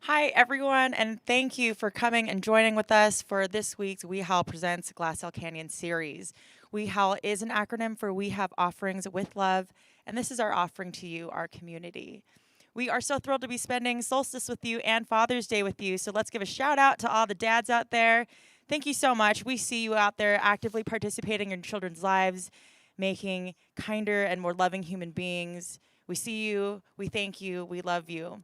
Hi, everyone, and thank you for coming and joining with us for this week's WeHOWL Presents Glassell Canyon Series. WeHOWL is an acronym for We Have Offerings with Love, and this is our offering to you, our community. We are so thrilled to be spending Solstice with you and Father's Day with you, so let's give a shout out to all the dads out there. Thank you so much. We see you out there actively participating in children's lives, making kinder and more loving human beings. We see you, we thank you, we love you.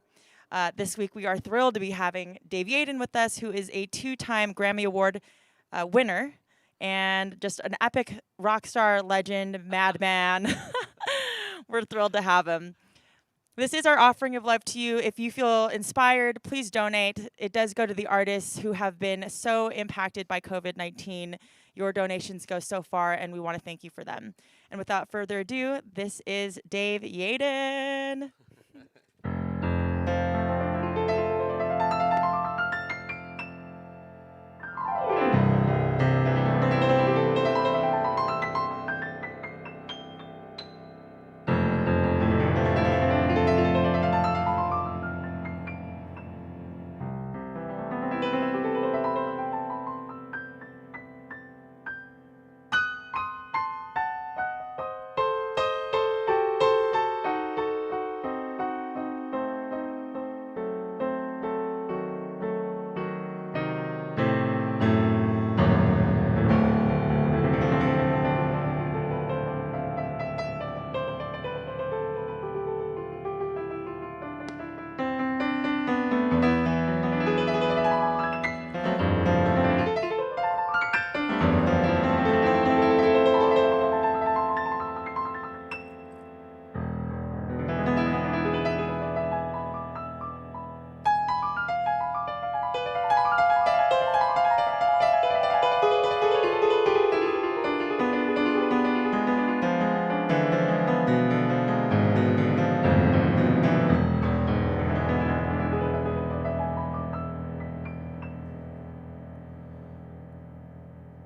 This week, we are thrilled to be having Dave Yaden with us, who is a two-time Grammy Award winner and just an epic rock star legend, madman. We're thrilled to have him. This is our offering of love to you. If you feel inspired, please donate. It does go to the artists who have been so impacted by COVID-19. Your donations go so far, and we want to thank you for them. And without further ado, this is Dave Yaden.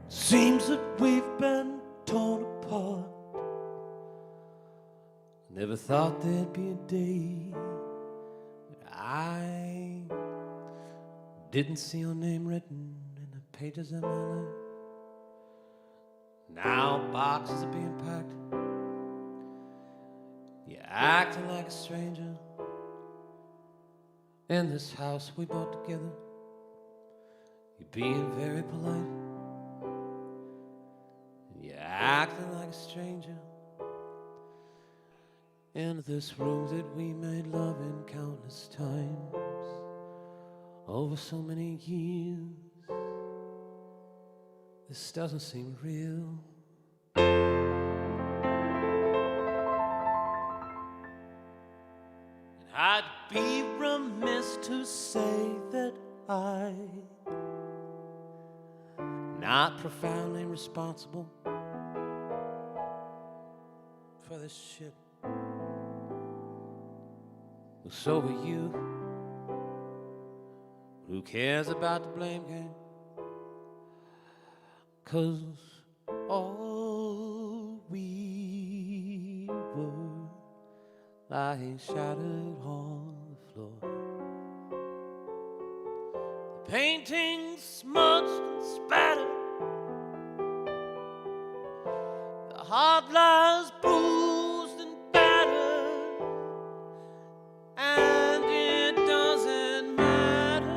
Seems that we've been torn apart. Never thought there'd be a day that I didn't see your name written in the pages of my life. Now boxes are being packed. You're acting like a stranger in this house we bought together. You're being very polite. You're acting like a stranger in this room that we made love in countless times over so many years. This doesn't seem real. And I'd be remiss to say that I'm not profoundly responsible for this shit. Well, so are you. Who cares about the blame game? 'Cause all we were lying shattered on the floor. The painting smudged and spattered. The heart lies bruised and battered, and it doesn't matter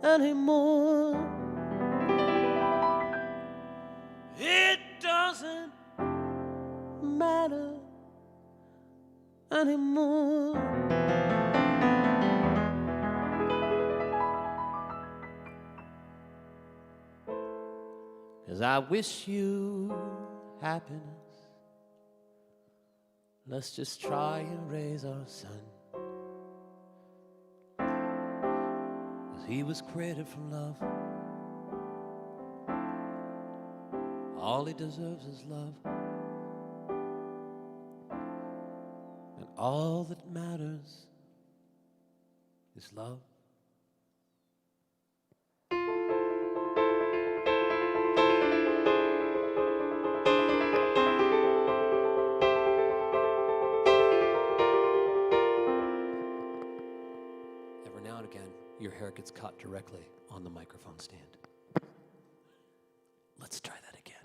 anymore. It doesn't matter anymore. 'Cause I wish you happiness. Let's just try and raise our son. 'Cause he was created from love. All he deserves is love. And all that matters is love. gets caught directly on the microphone stand. Let's try that again.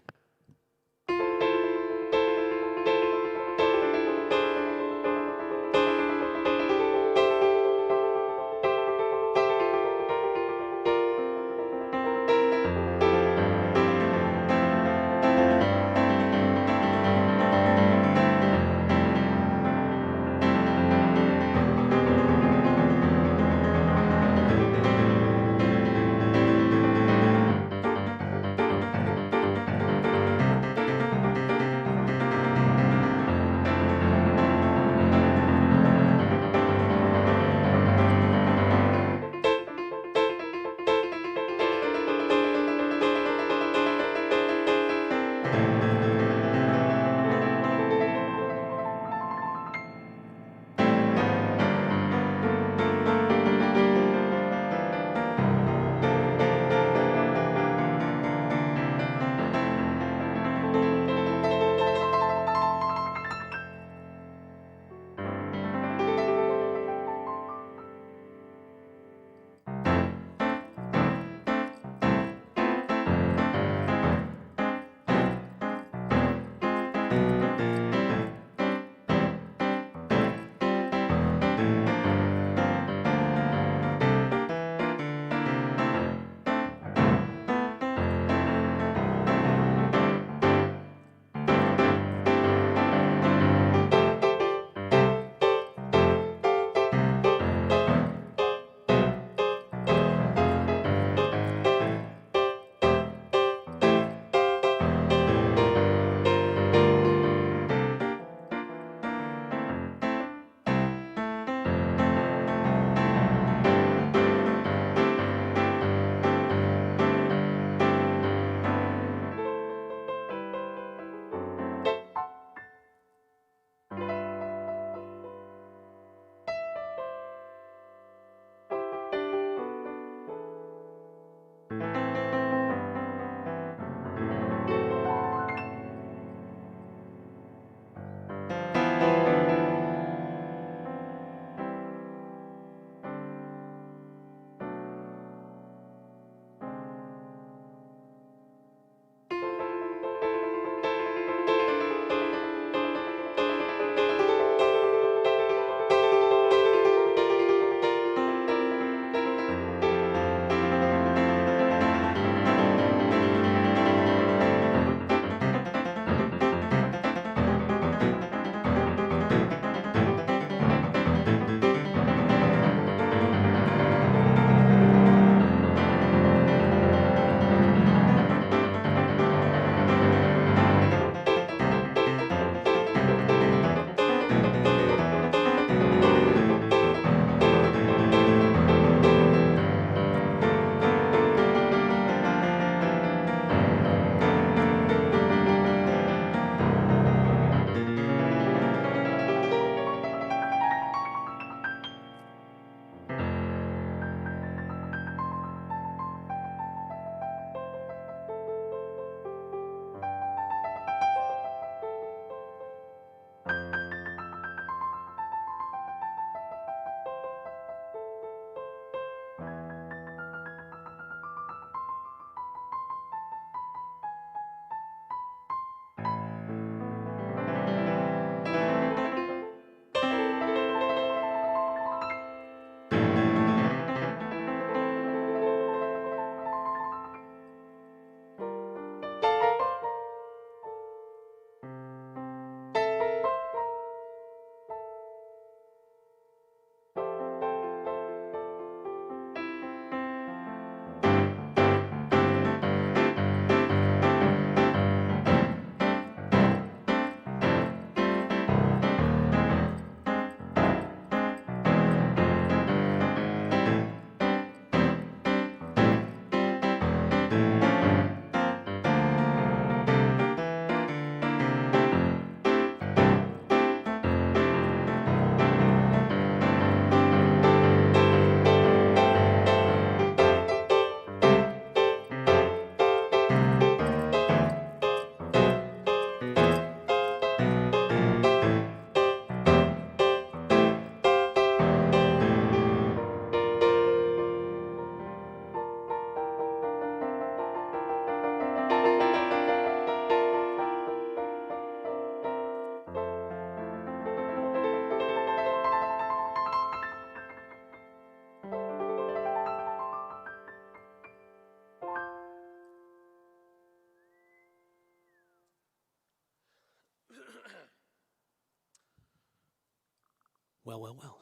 Well, well, well.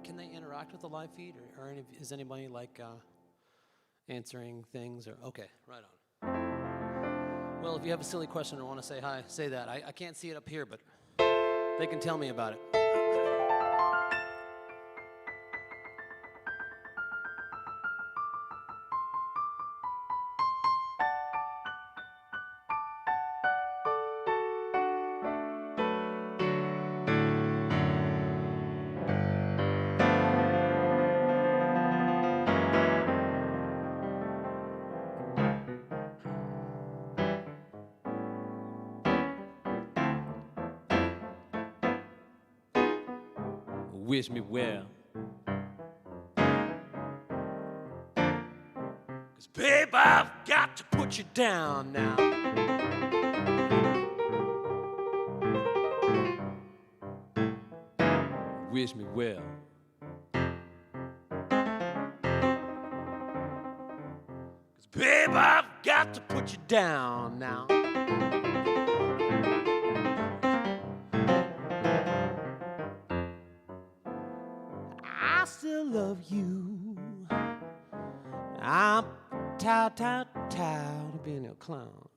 Can they interact with the live feed, or is anybody like answering things? Or okay, right on. Well, if you have a silly question or want to say hi, say that. I can't see it up here, but they can tell me about it. Wish me well. 'Cause babe, I've got to put you down now. Wish me well. 'Cause babe, I've got to put you down now. I still love you. I'm tired of being a clown.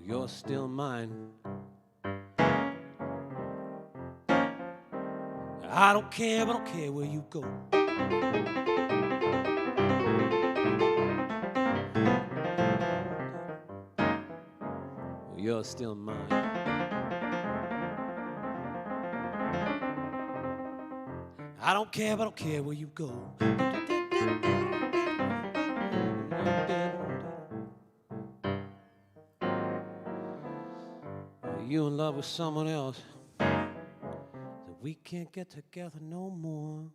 You're still mine. I don't care where you go. You're still mine. I don't care where you go. You in love with someone else, that we can't get together no more.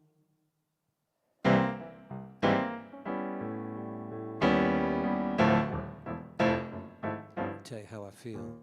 I'll tell you how I feel.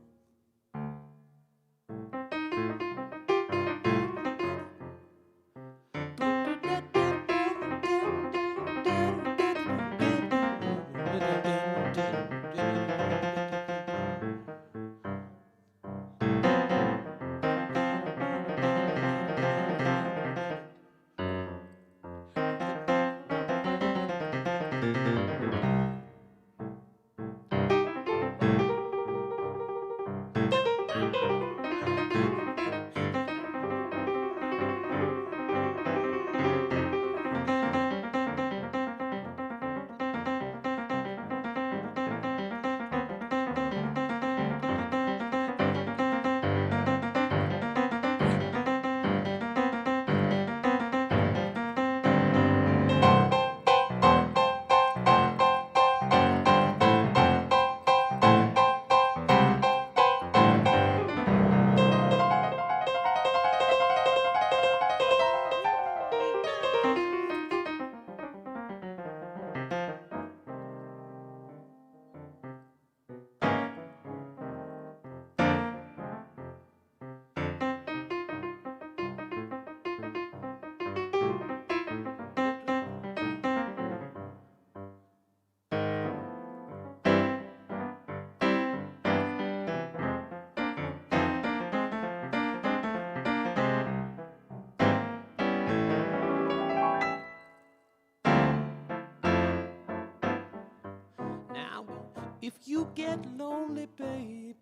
If you get lonely, baby,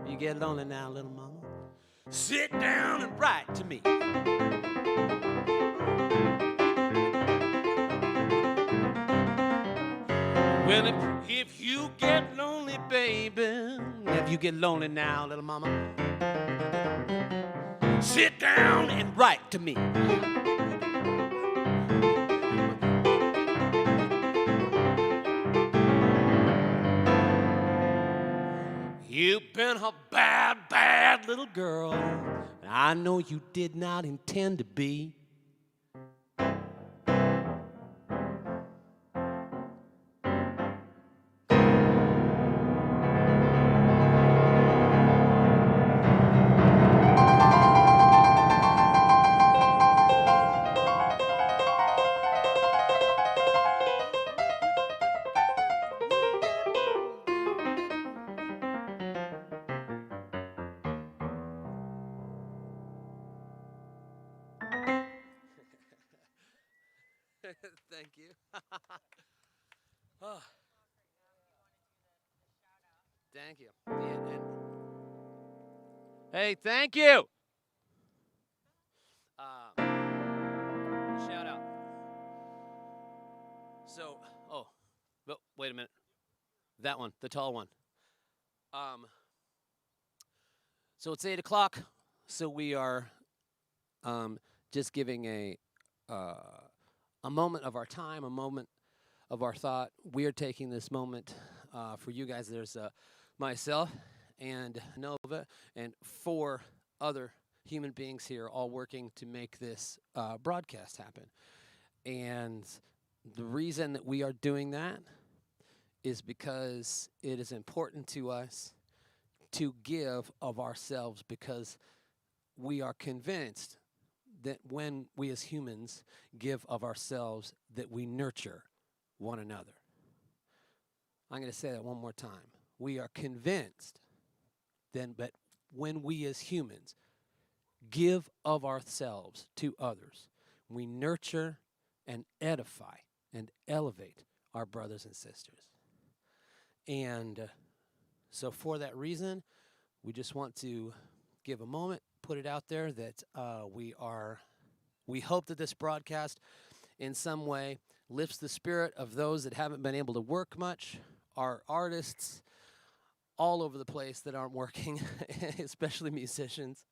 you get lonely now, little mama, sit down and write to me. Well, if you get lonely, baby, if you get lonely now, little mama, sit down and write to me. You've been a bad, bad little girl, and I know you did not intend to be. Thank you. Oh, thank you. Hey, thank you. Shout out. So, wait a minute. That one, the tall one. So it's 8 o'clock. So we are just giving a moment of our time, a moment of our thought. We are taking this moment for you guys. There's myself and Nova and 4 other human beings here all working to make this broadcast happen. And the reason that we are doing that is because it is important to us to give of ourselves, because we are convinced that when we as humans give of ourselves, that we nurture one another. I'm going to say that one more time. We are convinced then that when we as humans give of ourselves to others, we nurture and edify and elevate our brothers and sisters. And so for that reason, we just want to give a moment, put it out there that we hope that this broadcast in some way lifts the spirit of those that haven't been able to work much, our artists all over the place that aren't working, especially musicians,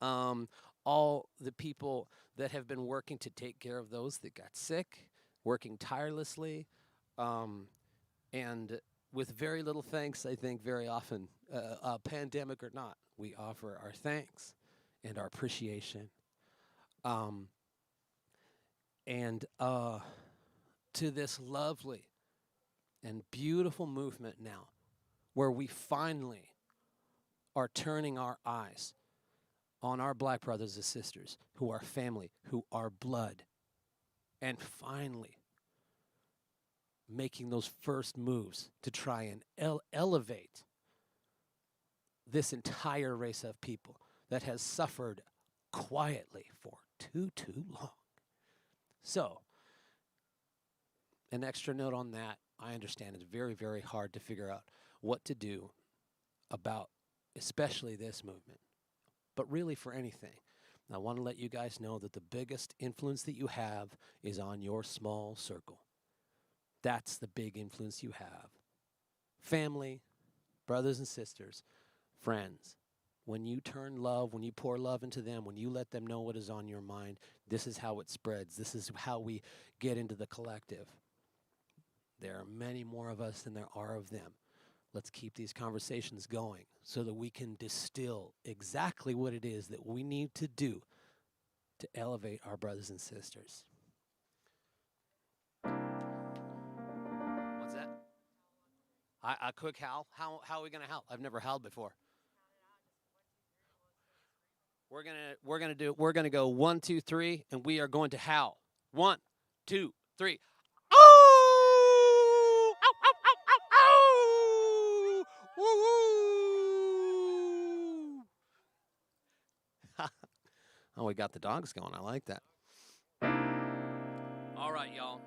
all the people that have been working to take care of those that got sick, working tirelessly, and with very little thanks, I think very often, pandemic or not, we offer our thanks and our appreciation. And to this lovely and beautiful movement now, where we finally are turning our eyes on our black brothers and sisters who are family, who are blood, and finally making those first moves to try and elevate this entire race of people that has suffered quietly for too long. So, an extra note on that. I understand it's very, very hard to figure out what to do about especially this movement, but really for anything. I want to let you guys know that the biggest influence that you have is on your small circle. That's the big influence you have. Family, brothers and sisters, friends. When you turn love, when you pour love into them, when you let them know what is on your mind, this is how it spreads. This is how we get into the collective. There are many more of us than there are of them. Let's keep these conversations going so that we can distill exactly what it is that we need to do to elevate our brothers and sisters. What's that? A quick howl? How are we gonna howl? I've never howled before. We're gonna go 1, 2, 3, and we are going to howl. 1, 2, 3. Oh! Ow, ow, ow, ow, ow! Woo, woo! Oh, we got the dogs going. I like that. All right, y'all.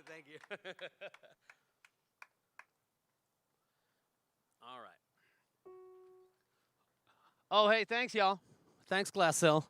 Thank you. All right. Oh, hey, thanks, y'all. Thanks, Glassell.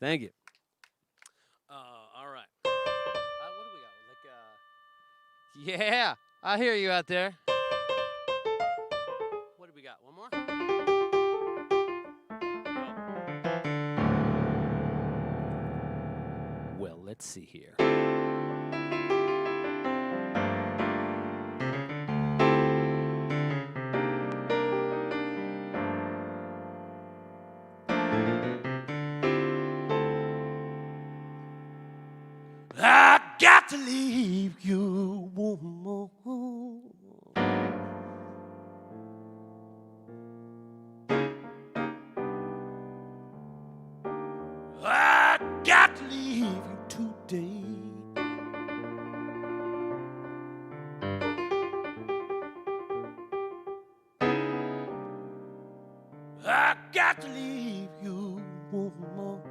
Thank you. All right. What do we got? Yeah, I hear you out there. What do we got? One more? No. Well, let's see here. got to leave you, woman. I got to leave you today. I got to leave you, woman.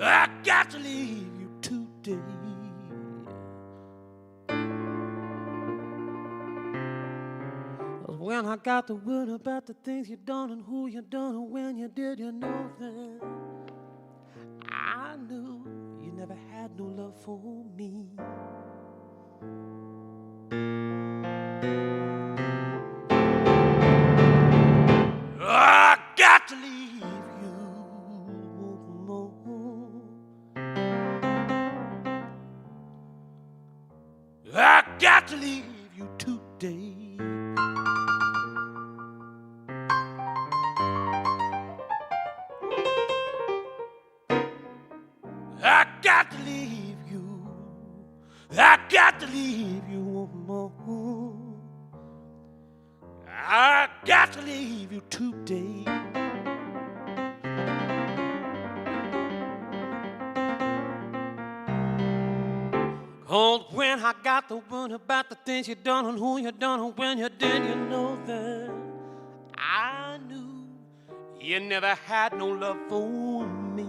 I got to leave you today. When I got the word about the things you done and who you done and when you did, you know that I knew you never had no love for me. I got to leave you. I got to leave you today. I got to leave you. I got to leave you, woman. I got to leave you today. Oh, when I got the word about the things you done and who you done and when you did, you know that I knew you never had no love for me.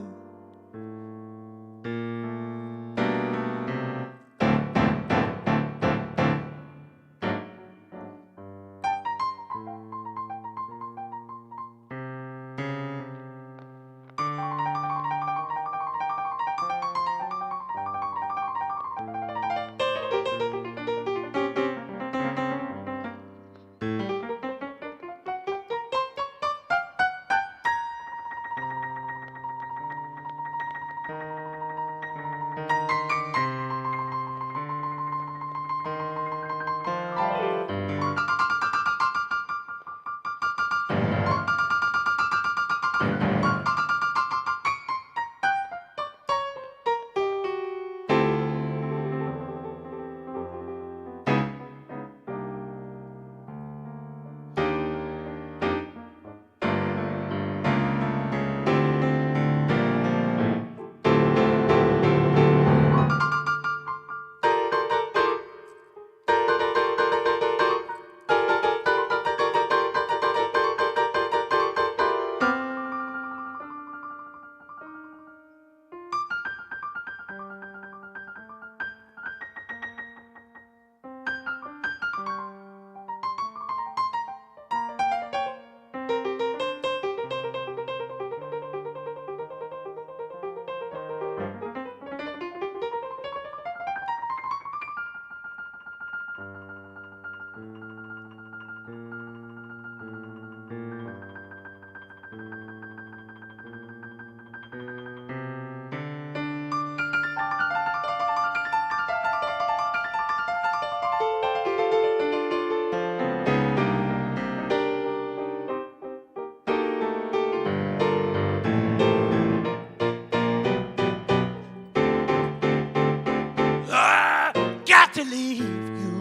Got to leave you.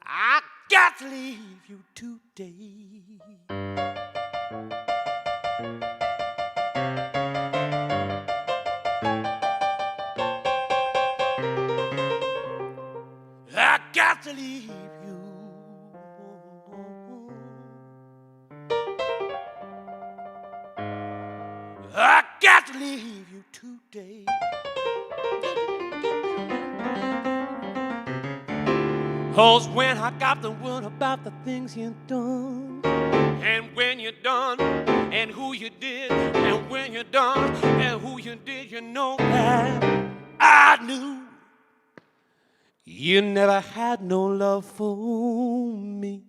I got to leave you today. I got to leave you. I got to leave you today. 'Cause when I got the word about the things you done, and when you done, and who you did, and when you done, and who you did, you know that I knew you never had no love for me.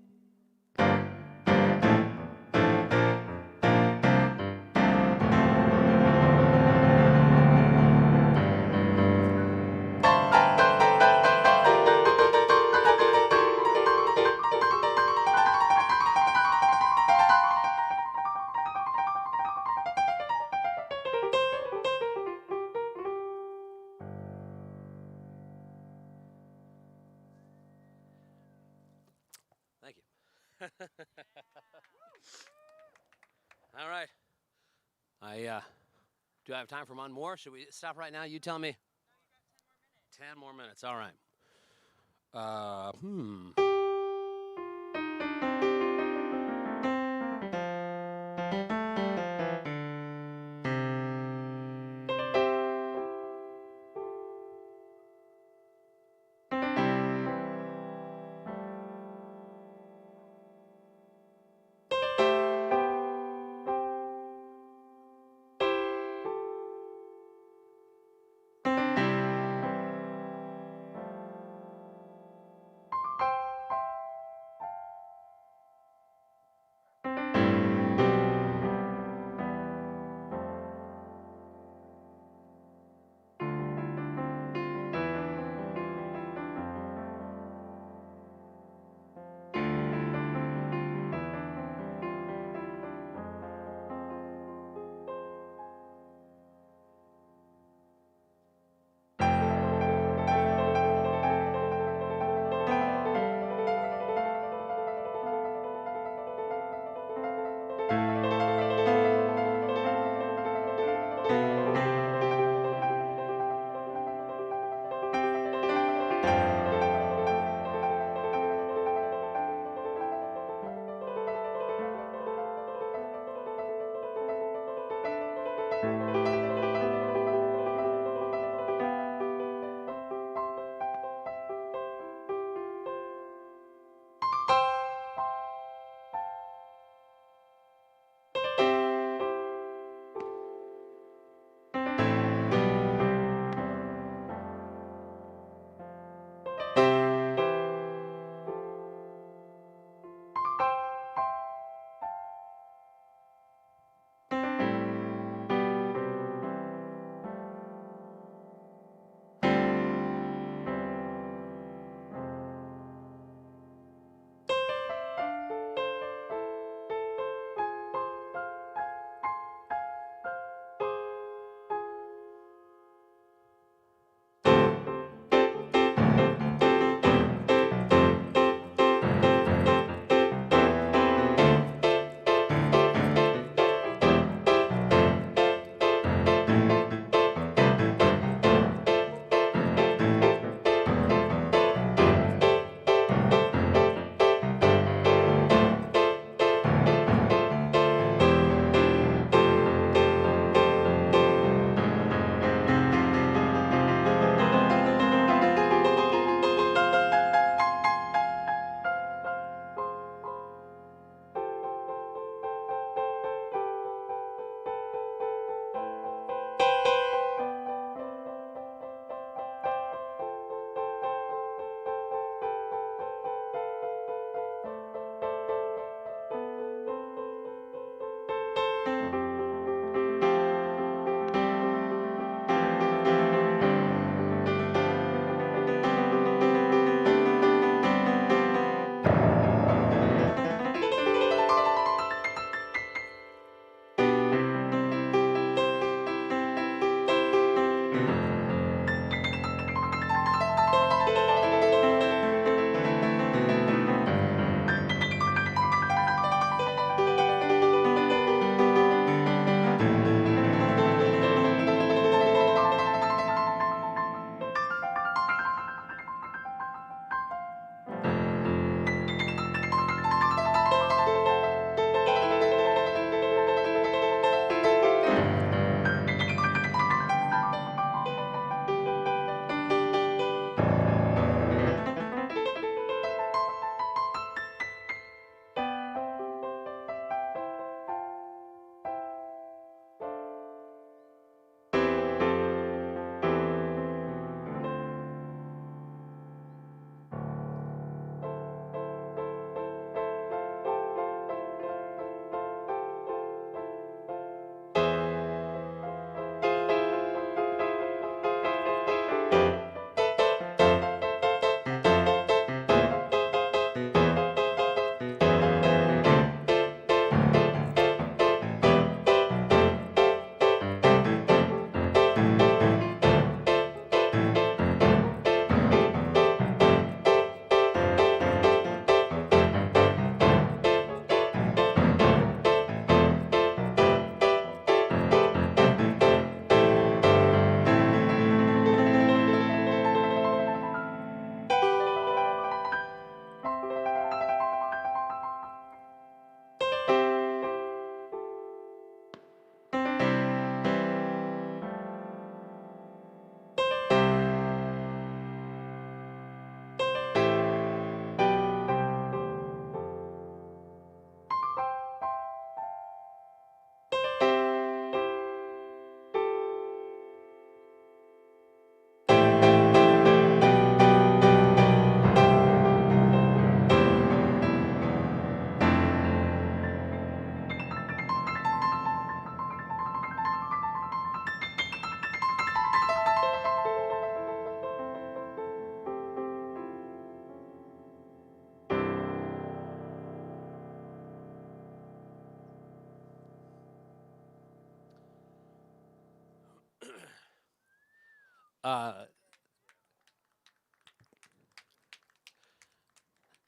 All right. Do I have time for one more? Should we stop right now? You tell me. 10 more minutes. All right. Hmm.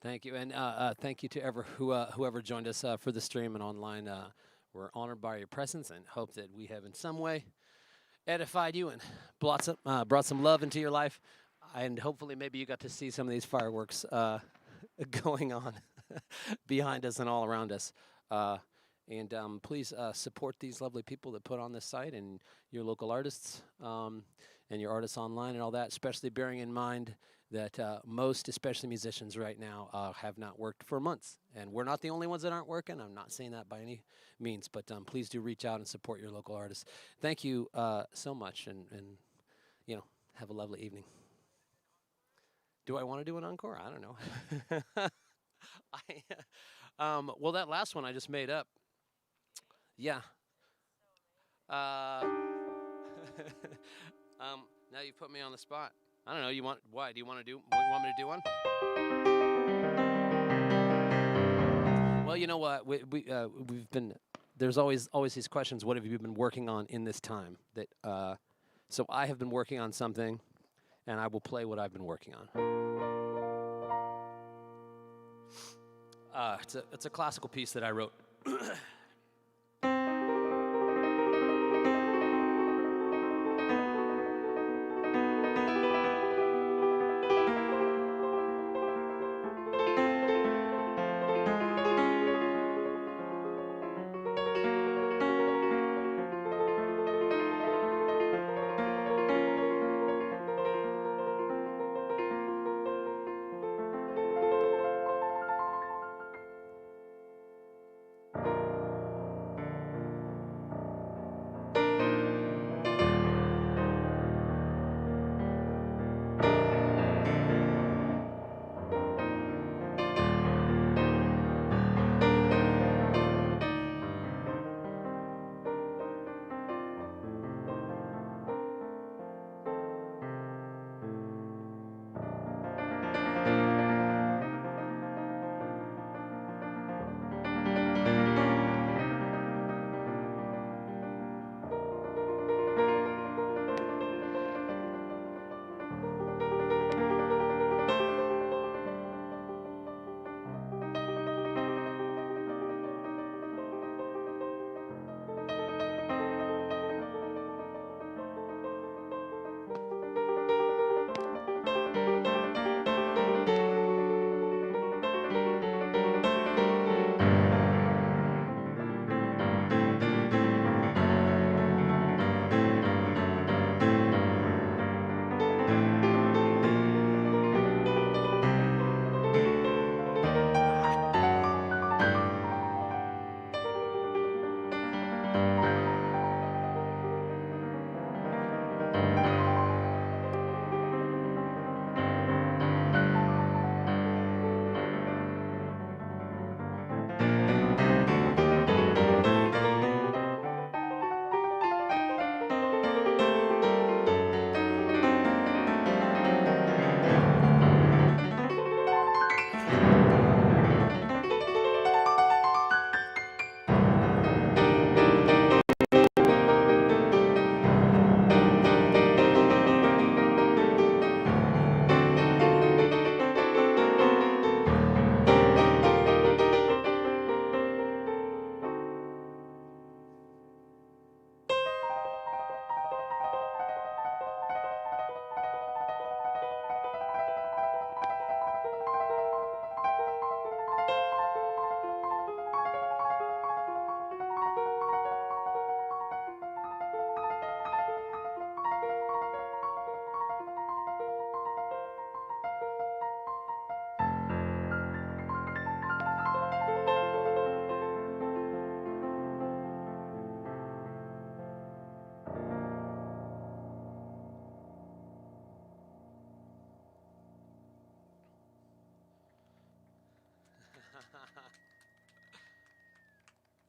Thank you, and thank you to whoever joined us for the stream and online. We're honored by your presence and hope that we have in some way edified you and brought some love into your life. And hopefully maybe you got to see some of these fireworks going on behind us and all around us. And please support these lovely people that put on this site and your local artists and your artists online and all that, especially bearing in mind that most, especially musicians right now, have not worked for months. And we're not the only ones that aren't working. I'm not saying that by any means, but please do reach out and support your local artists. Thank you so much, and you know, have a lovely evening. Do I want to do an encore? I don't know. Well, that last one I just made up. Yeah. Uh, now you put me on the spot. I don't know. Why? Do you want me to do one? Well, you know what? We've been. There's always these questions. What have you been working on in this time? So I have been working on something, and I will play what I've been working on. It's a classical piece that I wrote.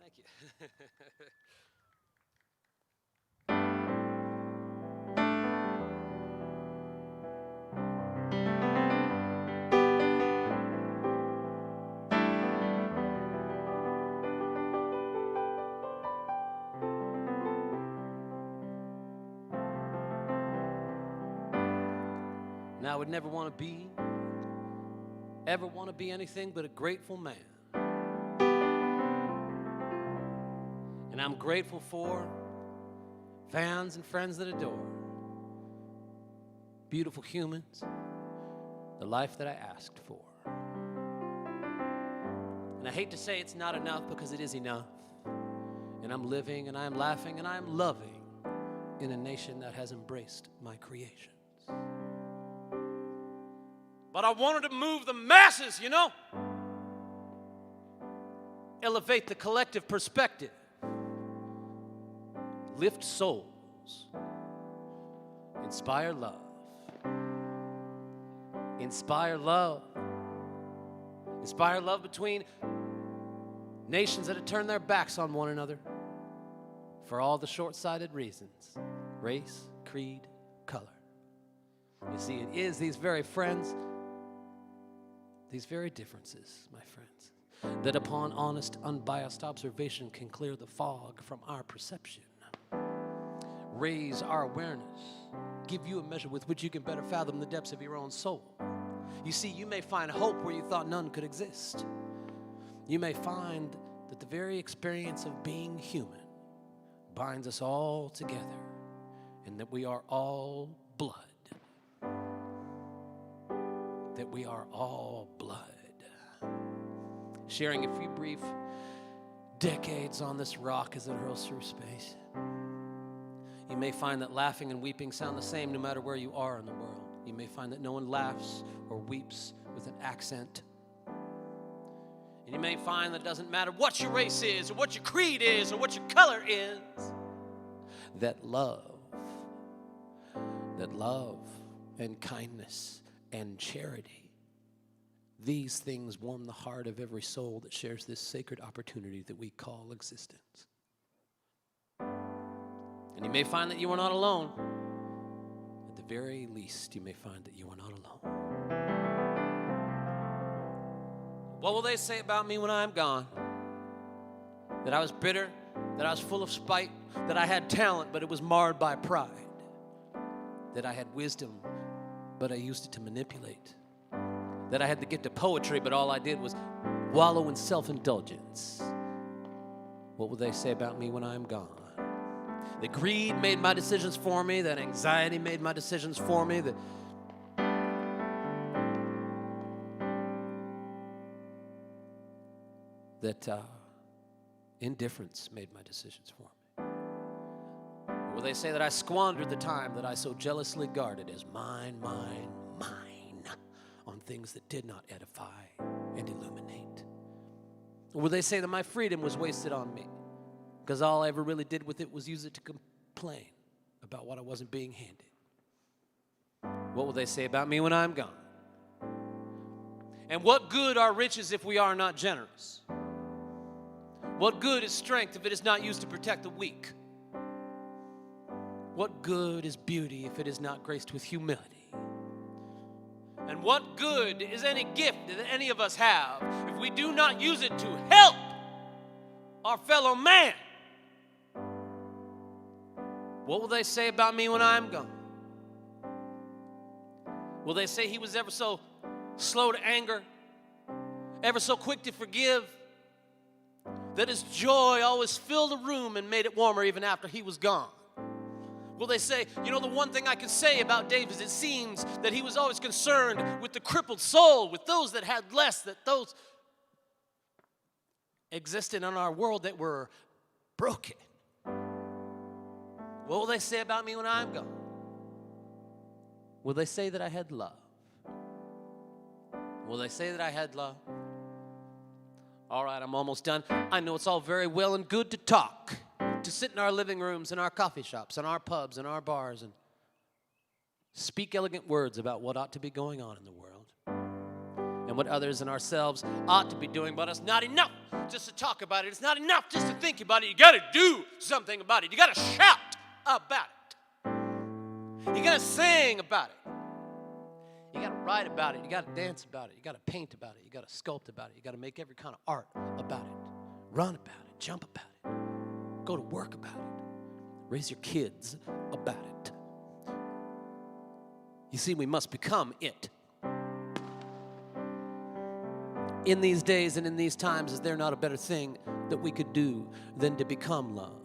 Thank you. I would never want to be, ever want to be anything but a grateful man. And I'm grateful for fans and friends that adore, beautiful humans, the life that I asked for. And I hate to say it's not enough, because it is enough. And I'm living and I'm laughing and I'm loving in a nation that has embraced my creations. But I wanted to move the masses, you know? Elevate the collective perspective. Lift souls. Inspire love. Inspire love. Inspire love between nations that have turned their backs on one another for all the short-sighted reasons: race, creed, color. You see, it is these very friends, these very differences, my friends, that upon honest, unbiased observation can clear the fog from our perception, raise our awareness, give you a measure with which you can better fathom the depths of your own soul. You see, you may find hope where you thought none could exist. You may find that the very experience of being human binds us all together, and that we are all blood. That we are all blood. Sharing a few brief decades on this rock as it hurls through space, you may find that laughing and weeping sound the same no matter where you are in the world. You may find that no one laughs or weeps with an accent. And you may find that it doesn't matter what your race is, or what your creed is, or what your color is, that love and kindness and charity, these things warm the heart of every soul that shares this sacred opportunity that we call existence. And you may find that you are not alone. At the very least, you may find that you are not alone. What will they say about me when I'm gone? That I was bitter, that I was full of spite, that I had talent, but it was marred by pride, that I had wisdom, but I used it to manipulate, that I had the gift of poetry, but all I did was wallow in self-indulgence. What will they say about me when I'm gone? That greed made my decisions for me, that anxiety made my decisions for me, that indifference made my decisions for me. Will they say that I squandered the time that I so jealously guarded as mine, mine, mine, on things that did not edify and illuminate? Or will they say that my freedom was wasted on me, because all I ever really did with it was use it to complain about what I wasn't being handed? What will they say about me when I'm gone? And what good are riches if we are not generous? What good is strength if it is not used to protect the weak? What good is beauty if it is not graced with humility? And what good is any gift that any of us have if we do not use it to help our fellow man? What will they say about me when I'm gone? Will they say he was ever so slow to anger, ever so quick to forgive, that his joy always filled the room and made it warmer even after he was gone? Will they say, you know, the one thing I can say about Dave is it seems that he was always concerned with the crippled soul, with those that had less, that those existed in our world that were broken? What will they say about me when I'm gone? Will they say that I had love? Will they say that I had love? All right, I'm almost done. I know it's all very well and good to talk, to sit in our living rooms, in our coffee shops, in our pubs, in our bars, and speak elegant words about what ought to be going on in the world and what others and ourselves ought to be doing, but it's not enough just to talk about it. It's not enough just to think about it. You got to do something about it. You got to shout about it. You got to sing about it. You got to write about it. You got to dance about it. You got to paint about it. You got to sculpt about it. You got to make every kind of art about it. Run about it. Jump about it. Go to work about it. Raise your kids about it. You see, we must become it. In these days and in these times, is there not a better thing that we could do than to become love?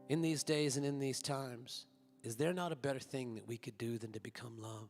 In these days and in these times, is there not a better thing that we could do than to become love?